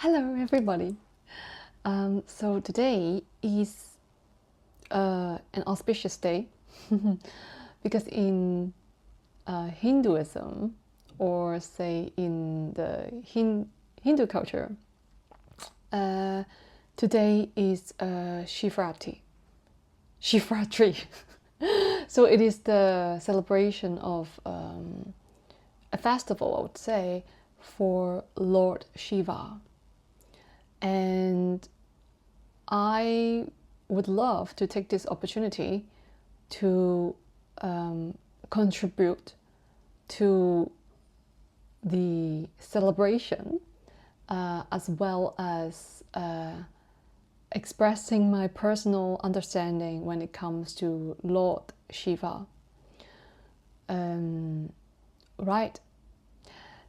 Hello, everybody. So today is an auspicious day because in Hinduism, or say in the Hindu culture, today is Shivaratri. Shivaratri. So it is the celebration of a festival, I would say, for Lord Shiva. And I would love to take this opportunity to contribute to the celebration as well as expressing my personal understanding when it comes to Lord Shiva. Right.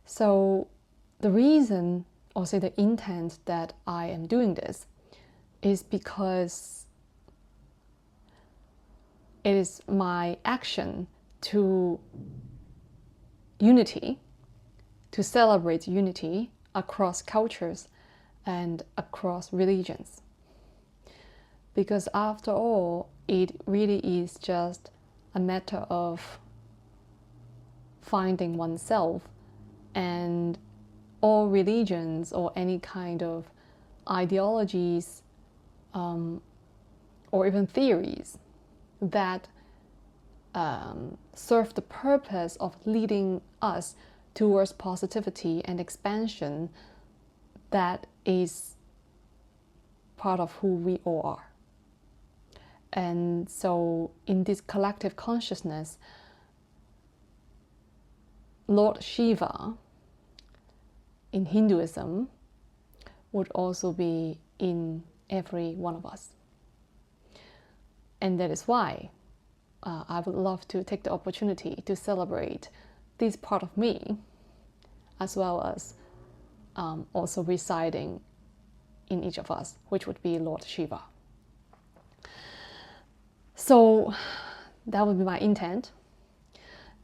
So the reason, or say the intent that I am doing this, is because it is my action to unity, to celebrate unity across cultures and across religions. Because after all, it really is just a matter of finding oneself, and all religions or any kind of ideologies or even theories that serve the purpose of leading us towards positivity and expansion, that is part of who we all are. And so in this collective consciousness, Lord Shiva in Hinduism would also be in every one of us. And that is why I would love to take the opportunity to celebrate this part of me, as well as also residing in each of us, which would be Lord Shiva. So that would be my intent.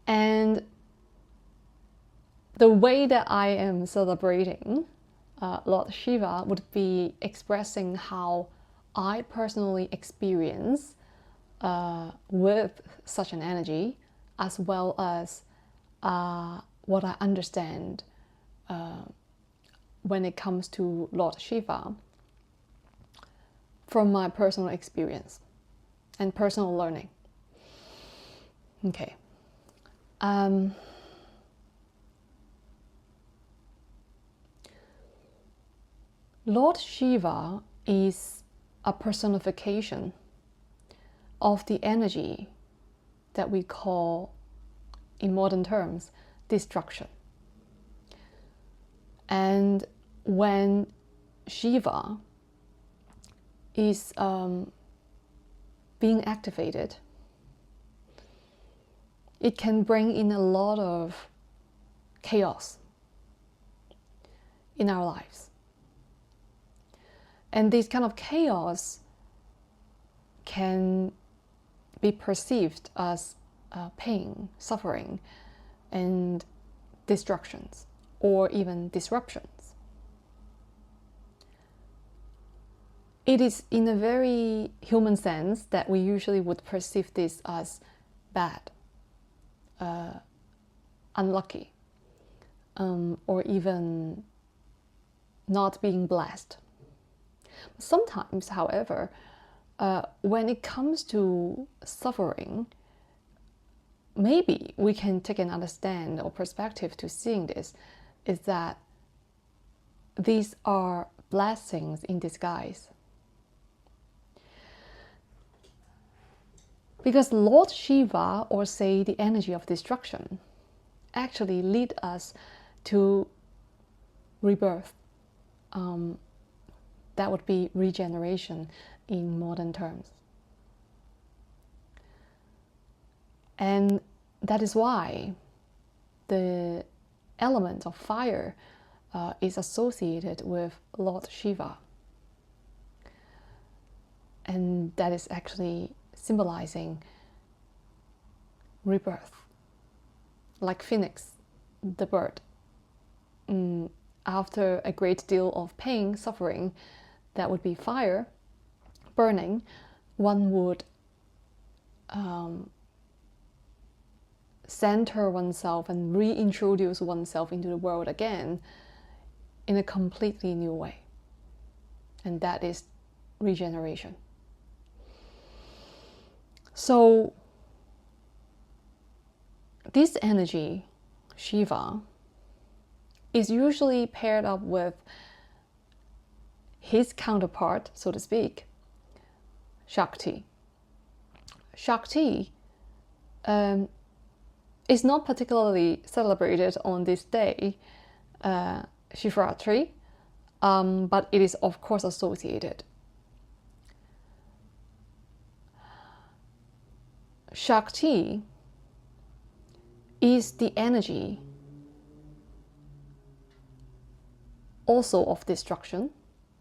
And the way that I am celebrating Lord Shiva would be expressing how I personally experience with such an energy, as well as what I understand when it comes to Lord Shiva from my personal experience and personal learning. Okay. Lord Shiva is a personification of the energy that we call, in modern terms, destruction. And when Shiva is being activated, it can bring in a lot of chaos in our lives. And this kind of chaos can be perceived as pain, suffering, and destructions, or even disruptions. It is in a very human sense that we usually would perceive this as bad, unlucky, or even not being blessed. Sometimes, however, when it comes to suffering, maybe we can take an understand or perspective to seeing this, is that these are blessings in disguise. Because Lord Shiva, or say the energy of destruction, actually lead us to rebirth. That would be regeneration in modern terms. And that is why the element of fire is associated with Lord Shiva. And that is actually symbolizing rebirth. Like phoenix, the bird, after a great deal of pain, suffering, that would be fire, burning, one would center oneself and reintroduce oneself into the world again in a completely new way. And that is regeneration. So this energy, Shiva, is usually paired up with his counterpart, so to speak, Shakti. Shakti is not particularly celebrated on this day, Shivaratri, but it is of course associated. Shakti is the energy also of destruction,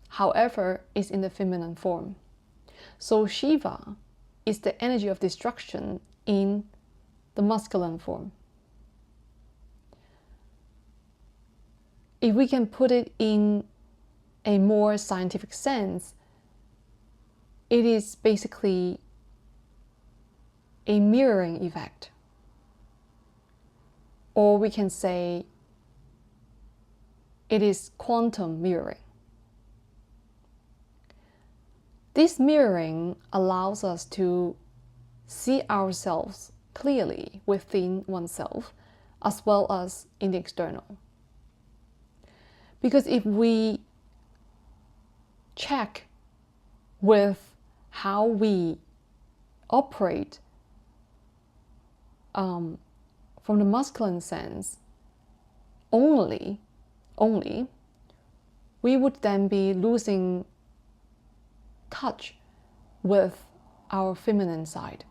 however, is in the feminine form. So Shiva is the energy of destruction in the masculine form. If we can put it in a more scientific sense, it is basically a mirroring effect. Or we can say it is quantum mirroring. This mirroring allows us to see ourselves clearly within oneself as well as in the external. Because if we check with how we operate from the masculine sense only, we would then be losing touch with our feminine side.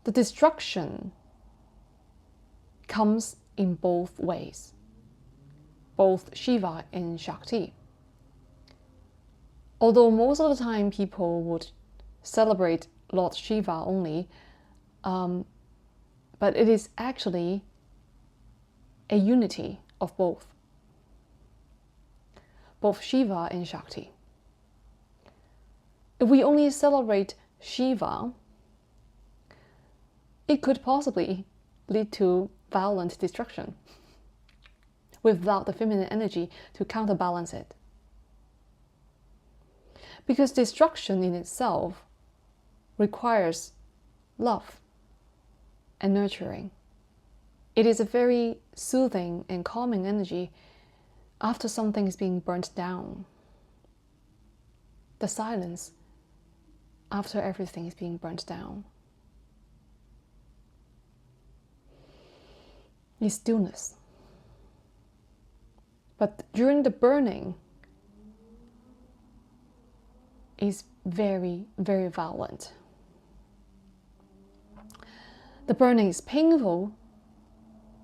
The destruction comes in both ways, both Shiva and Shakti. Although most of the time people would celebrate Lord Shiva only, but it is actually a unity of both Shiva and Shakti. If we only celebrate Shiva, it could possibly lead to violent destruction without the feminine energy to counterbalance it. Because destruction in itself requires love and nurturing. It is a very soothing and calming energy after something is being burnt down. The silence after everything is being burnt down is stillness. But during the burning is very, very violent. The burning is painful.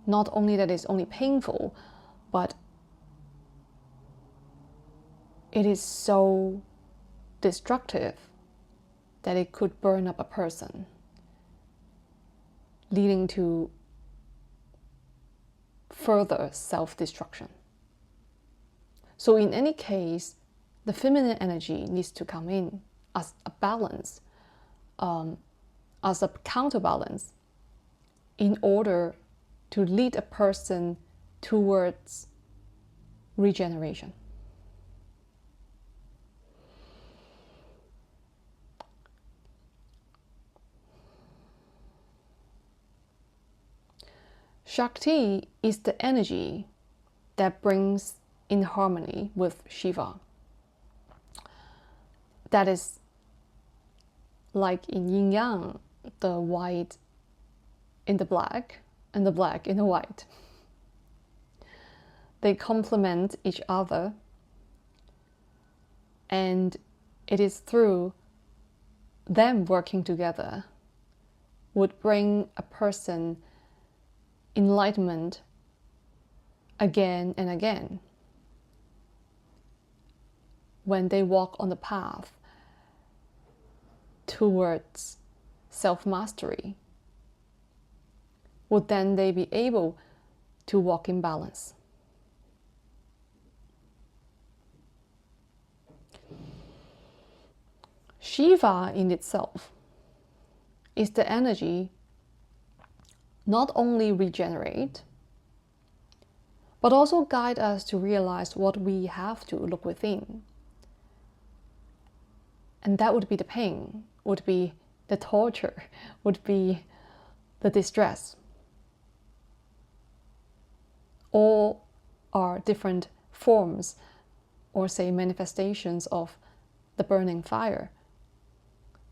Not only that it's only painful, but it is so destructive that it could burn up a person, leading to further self-destruction. So in any case, the feminine energy needs to come in as a balance, as a counterbalance, in order to lead a person towards regeneration. Shakti is the energy that brings in harmony with Shiva. That is like in yin yang, the white in the black and the black in the white. They complement each other, and it is through them working together would bring a person enlightenment again and again when they walk on the path towards self-mastery. Would then they be able to walk in balance. Shiva in itself is the energy not only regenerate, but also guide us to realize what we have to look within. And that would be the pain, would be the torture, would be the distress. All are different forms, or say manifestations of the burning fire,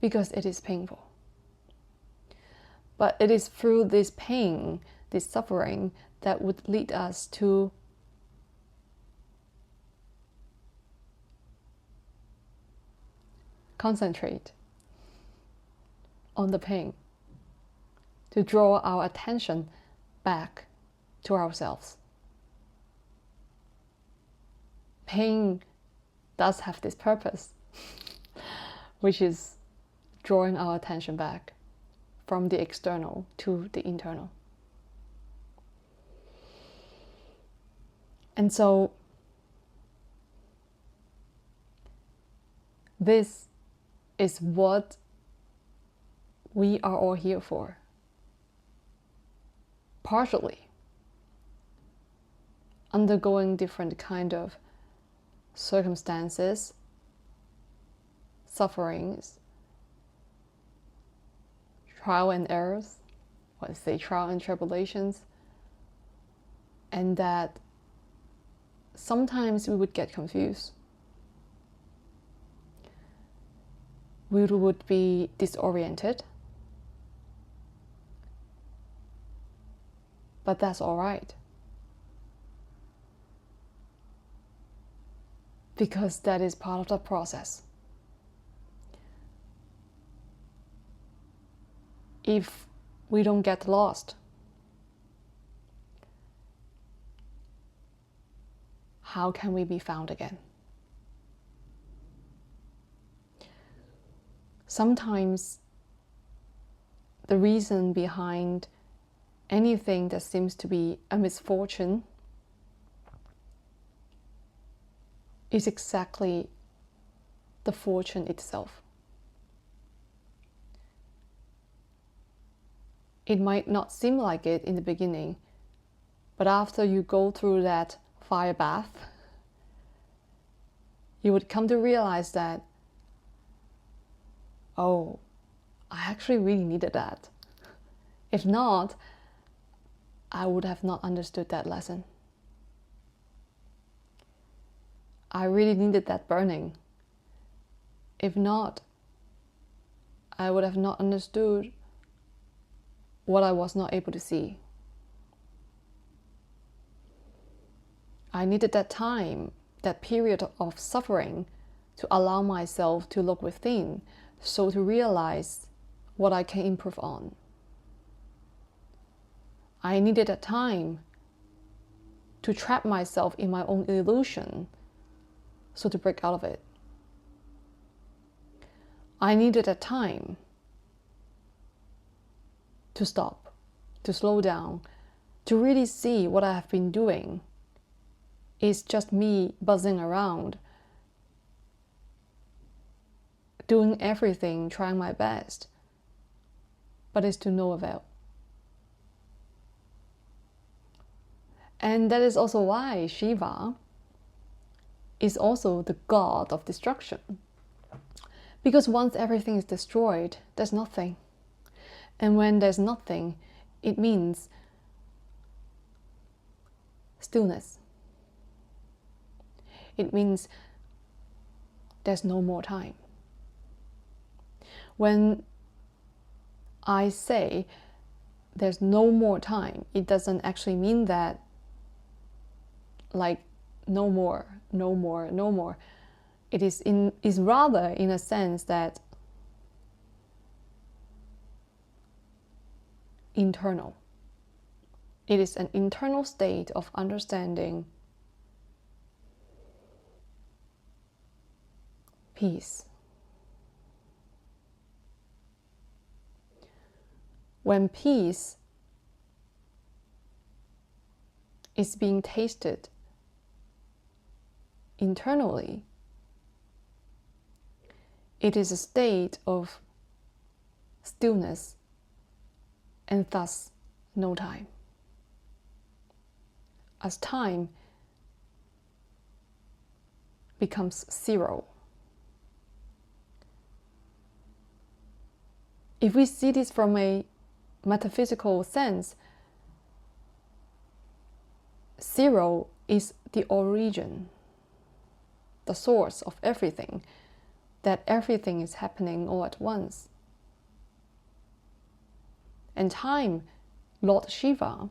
because it is painful. But it is through this pain, this suffering, that would lead us to concentrate on the pain, to draw our attention back to ourselves. Pain does have this purpose, which is drawing our attention back from the external to the internal. And so this is what we are all here for. Partially undergoing different kind of circumstances, sufferings, trial and errors, let's say trial and tribulations, and that sometimes we would get confused. We would be disoriented, but that's all right, because that is part of the process. If we don't get lost, how can we be found again? Sometimes the reason behind anything that seems to be a misfortune is exactly the fortune itself. It might not seem like it in the beginning, but after you go through that fire bath, you would come to realize that, oh, I actually really needed that. If not, I would have not understood that lesson. I really needed that burning. If not, I would have not understood what I was not able to see. I needed that time, that period of suffering, to allow myself to look within, so to realize what I can improve on. I needed that time to trap myself in my own illusion, so to break out of it. I needed that time to stop, to slow down, to really see what I have been doing is just me buzzing around, doing everything, trying my best, but it's to no avail. And that is also why Shiva is also the god of destruction. Because once everything is destroyed, there's nothing. And when there's nothing, it means stillness. It means there's no more time. When I say there's no more time, it doesn't actually mean that like no more, no more, no more. It is rather in a sense that internal. It is an internal state of understanding peace. When peace is being tasted internally, it is a state of stillness and thus no time. As time becomes zero. If we see this from a metaphysical sense, zero is the origin, the source of everything, that everything is happening all at once. And time, Lord Shiva,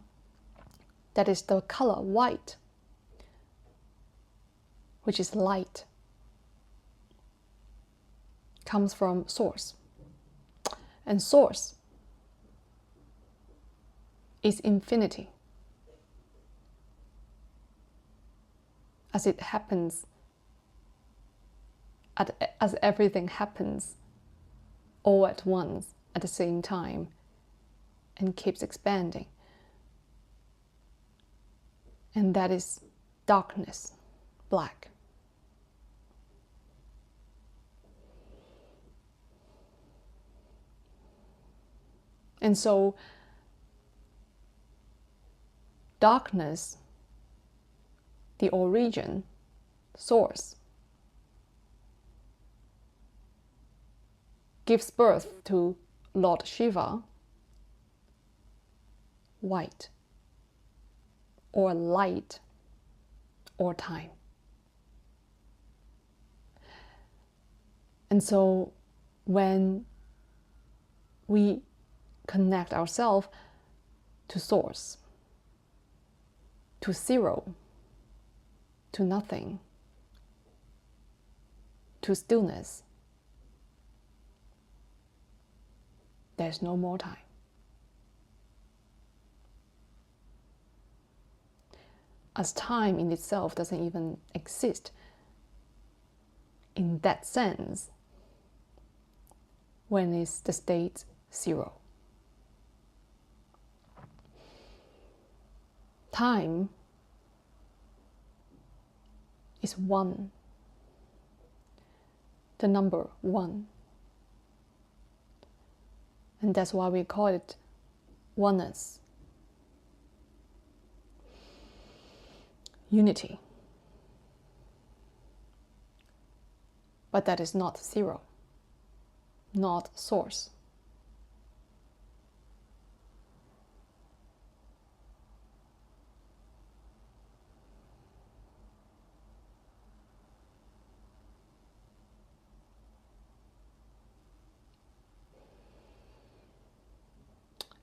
that is the color white, which is light, comes from source. And source is infinity. As it happens, as everything happens all at once at the same time and keeps expanding. And that is darkness, black. And so, darkness, the origin, source, gives birth to Lord Shiva, white, or light, or time. And so, when we connect ourselves to source, to zero, to nothing, to stillness, there's no more time. As time in itself doesn't even exist in that sense when it's the state zero. Time is one, the number one. And that's why we call it oneness, unity. But that is not zero, not source.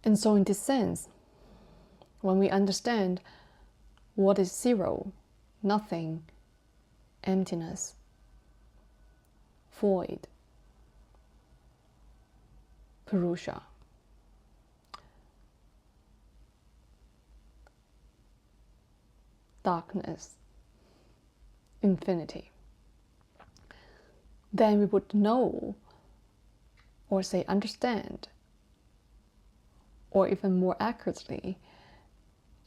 And so in this sense, when we understand what is zero, nothing, emptiness, void, Purusha, darkness, infinity, then we would know, or say understand, or even more accurately,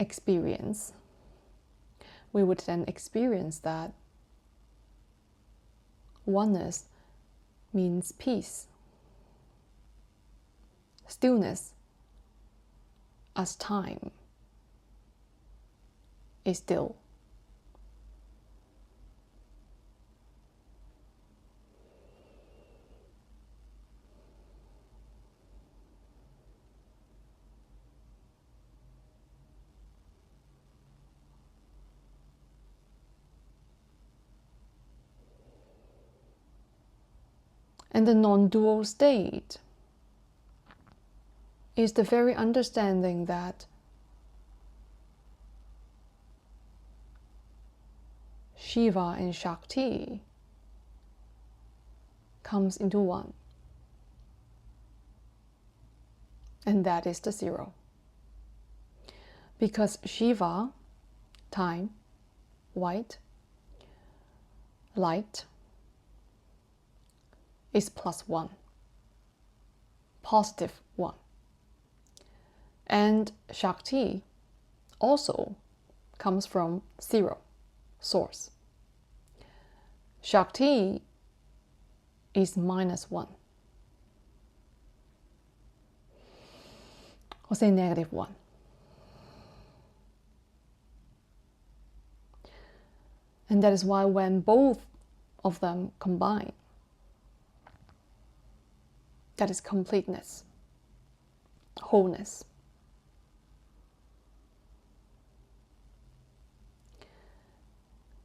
experience. We would then experience that oneness means peace, stillness, as time is still. And the non-dual state is the very understanding that Shiva and Shakti comes into one. And that is the zero. Because Shiva, time, white, light, is plus one, positive one. And Shakti also comes from zero, source. Shakti is -1, or say -1. And that is why when both of them combine, that is completeness, wholeness.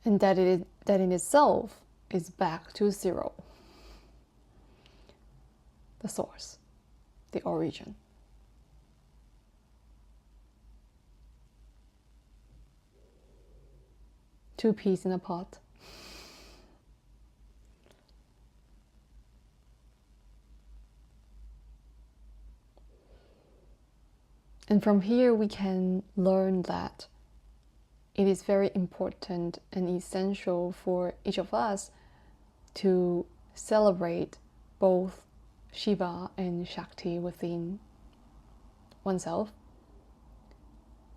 And that in itself is back to zero, the source, the origin. Two peas in a pot. And from here we can learn that it is very important and essential for each of us to celebrate both Shiva and Shakti within oneself,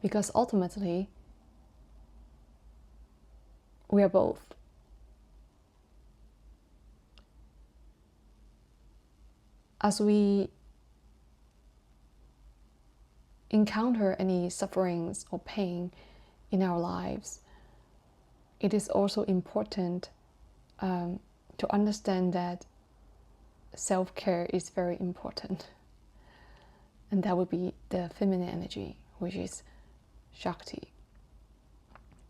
because ultimately we are both. As we encounter any sufferings or pain in our lives, it is also important to understand that self-care is very important. And that would be the feminine energy, which is Shakti,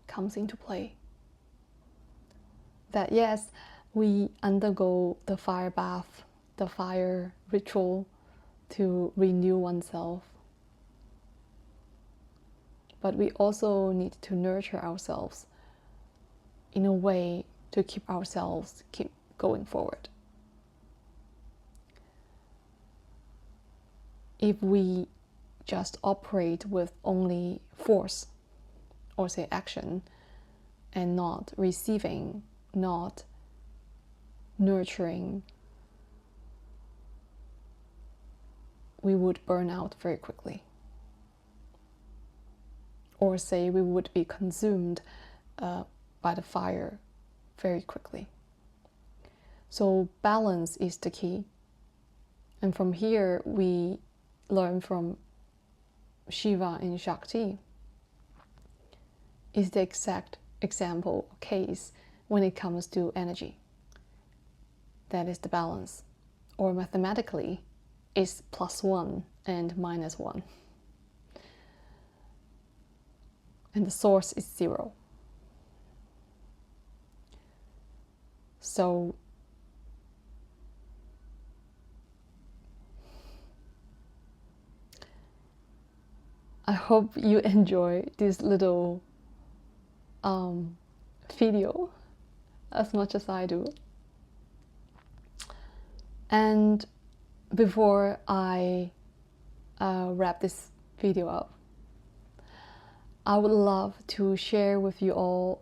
comes into play. That yes, we undergo the fire bath, the fire ritual to renew oneself. But we also need to nurture ourselves in a way to keep going forward. If we just operate with only force, or say action, and not receiving, not nurturing, we would burn out very quickly. Or say we would be consumed by the fire very quickly. So balance is the key. And from here we learn from Shiva and Shakti is the exact example or case when it comes to energy. That is the balance. Or mathematically, is +1 and -1. And the source is 0. So I hope you enjoy this little video as much as I do. And before I wrap this video up, I would love to share with you all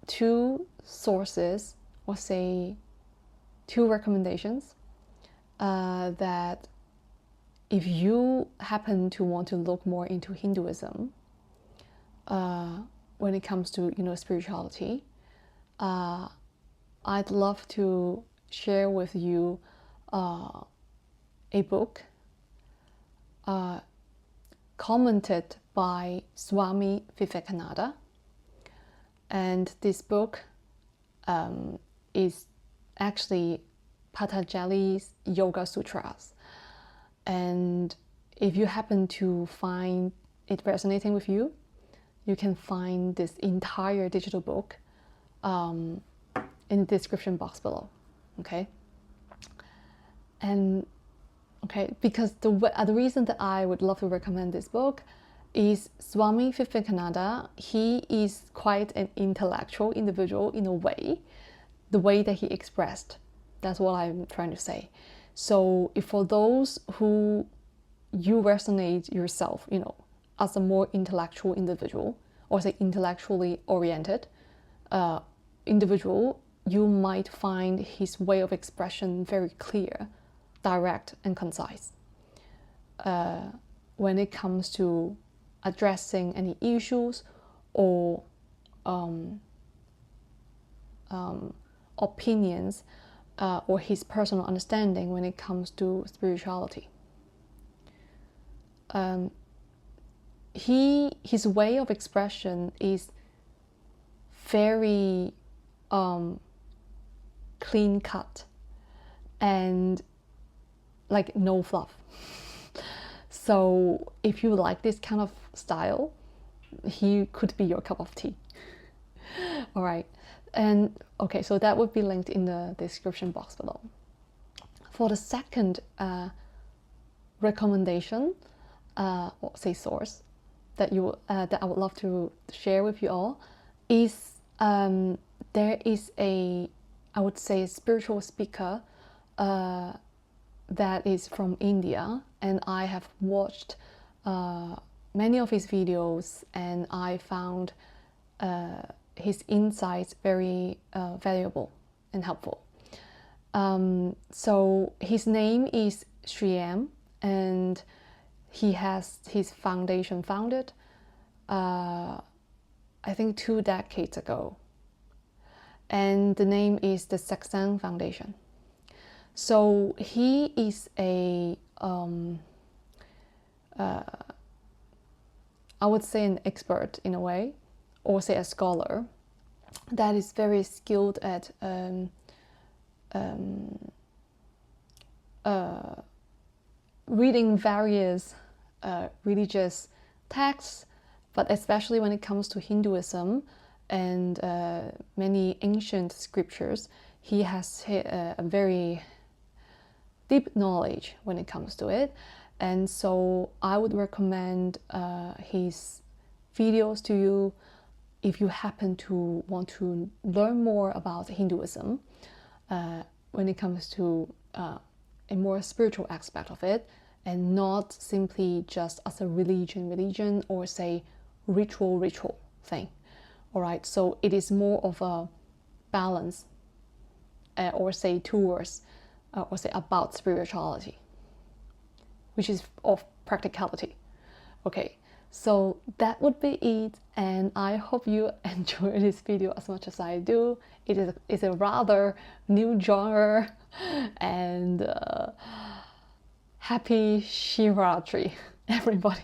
2 sources, or say 2 recommendations that if you happen to want to look more into Hinduism when it comes to spirituality, I'd love to share with you a book commented by Swami Vivekananda. And this book is actually Patanjali's Yoga Sutras. And if you happen to find it resonating with you, you can find this entire digital book in the description box below. Okay? And okay, because the reason that I would love to recommend this book is Swami Vivekananda. He is quite an intellectual individual in a way, the way that he expressed. That's what I'm trying to say. So if for those who you resonate yourself, as a more intellectual individual, or say intellectually oriented individual, you might find his way of expression very clear, direct, and concise when it comes to addressing any issues or opinions or his personal understanding when it comes to spirituality. His way of expression is very clean cut and like no fluff. So if you like this kind of style, he could be your cup of tea. All right. And okay, so that would be linked in the description box below. For the second recommendation, or say source, that I would love to share with you all, is there is I would say, a spiritual speaker that is from India, and I have watched many of his videos, and I found his insights very valuable and helpful. So his name is Shriyam, and he has his foundation founded I think 2 decades ago, and the name is the Satsang Foundation. So he is I would say an expert in a way, or say a scholar that is very skilled at reading various religious texts, but especially when it comes to Hinduism and many ancient scriptures, he has a very deep knowledge when it comes to it. And so I would recommend his videos to you if you happen to want to learn more about Hinduism when it comes to a more spiritual aspect of it, and not simply just as a religion or say ritual thing. All right, so it is more of a balance or say towards or say about spirituality, which is of practicality. Okay, so that would be it, and I hope you enjoy this video as much as I do. It's a rather new genre, and happy Shivaratri, everybody.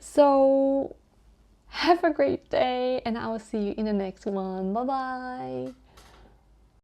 So have a great day, and I will see you in the next one. Bye bye.